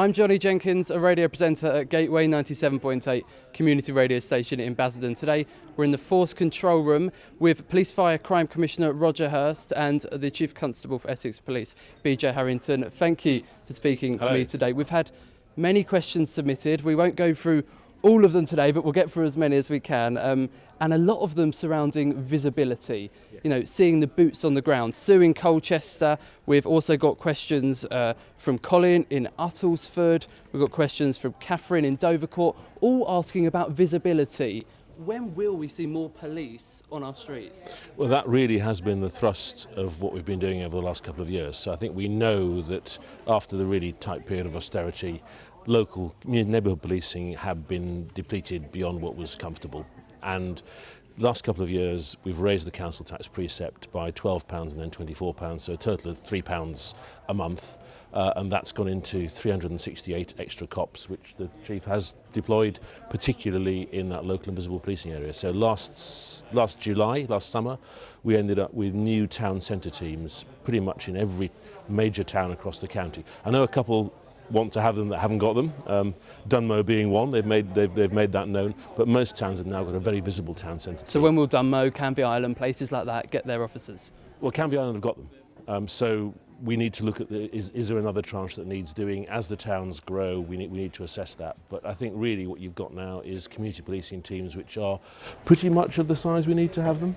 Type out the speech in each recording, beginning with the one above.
I'm Johnny Jenkins, a radio presenter at Gateway 97.8 community radio station in Basildon. Today we're in the Force Control Room with Police Fire Crime Commissioner Roger Hirst and the Chief Constable for Essex Police, BJ Harrington. Thank you for speaking to me today. We've had many questions submitted. We won't go through all of them today, but we'll get through as many as we can. And a lot of them surrounding visibility, you know, seeing the boots on the ground. Sue in Colchester. We've also got questions from Colin in Uttlesford. We've got questions from Catherine in Dovercourt, all asking about visibility. When will we see more police on our streets? Well, that really has been the thrust of what we've been doing over the last couple of years. So I think we know that after the really tight period of austerity, local neighbourhood policing have been depleted beyond what was comfortable. And the last couple of years, we've raised the council tax precept by £12 and then £24, so a total of £3 a month. And that's gone into 368 extra cops, which the Chief has deployed, particularly in that local and visible policing area. So last summer, we ended up with new town centre teams pretty much in every major town across the county. I know a couple want to have them that haven't got them. Dunmow being one, they've made that known, but most towns have now got a very visible town centre. So when will Dunmow, Canvey Island, places like that get their officers? Well, Canvey Island have got them. So we need to look at is there another tranche that needs doing? As the towns grow, we need to assess that. But I think really what you've got now is community policing teams which are pretty much of the size we need to have them.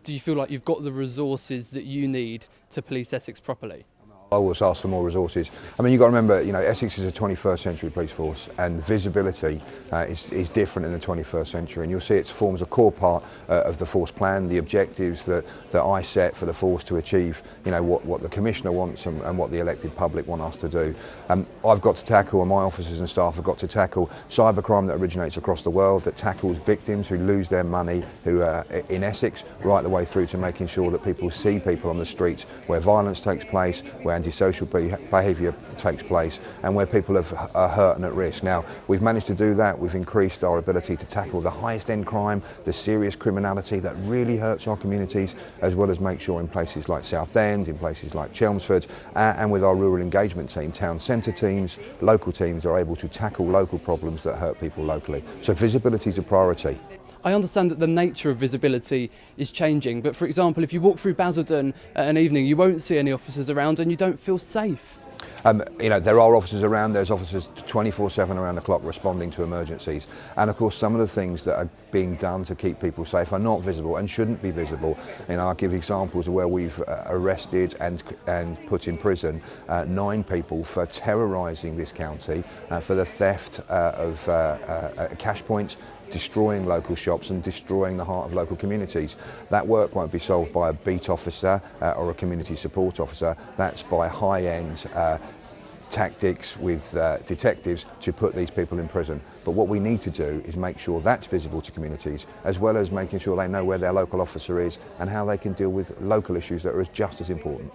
Do you feel like you've got the resources that you need to police Essex properly? I always ask for more resources. I mean, you've got to remember, you know, Essex is a 21st century police force, and visibility is different in the 21st century, and you'll see it forms a core part of the force plan, the objectives that I set for the force to achieve, you know, what the Commissioner wants and what the elected public want us to do. I've got to tackle, and my officers and staff have got to tackle cybercrime that originates across the world, that tackles victims who lose their money, who are in Essex, right the way through to making sure that people see people on the streets where violence takes place, where antisocial behaviour takes place, and where people are hurt and at risk. Now, we've managed to do that. We've increased our ability to tackle the highest end crime, the serious criminality that really hurts our communities, as well as make sure in places like Southend, in places like Chelmsford, and with our rural engagement team, town centre teams, local teams are able to tackle local problems that hurt people locally. So visibility is a priority. I understand that the nature of visibility is changing, but for example, if you walk through Basildon at an evening, you won't see any officers around and you don't feel safe. You know, there are officers around, there's officers 24/7 around the clock responding to emergencies. And of course, some of the things that are being done to keep people safe are not visible and shouldn't be visible. You know, I'll give examples of where we've arrested and put in prison 9 people for terrorising this county, for the theft of cash points, destroying local shops and destroying the heart of local communities. That work won't be solved by a beat officer or a community support officer. That's by high-end tactics with detectives to put these people in prison. But what we need to do is make sure that's visible to communities, as well as making sure they know where their local officer is and how they can deal with local issues that are just as important.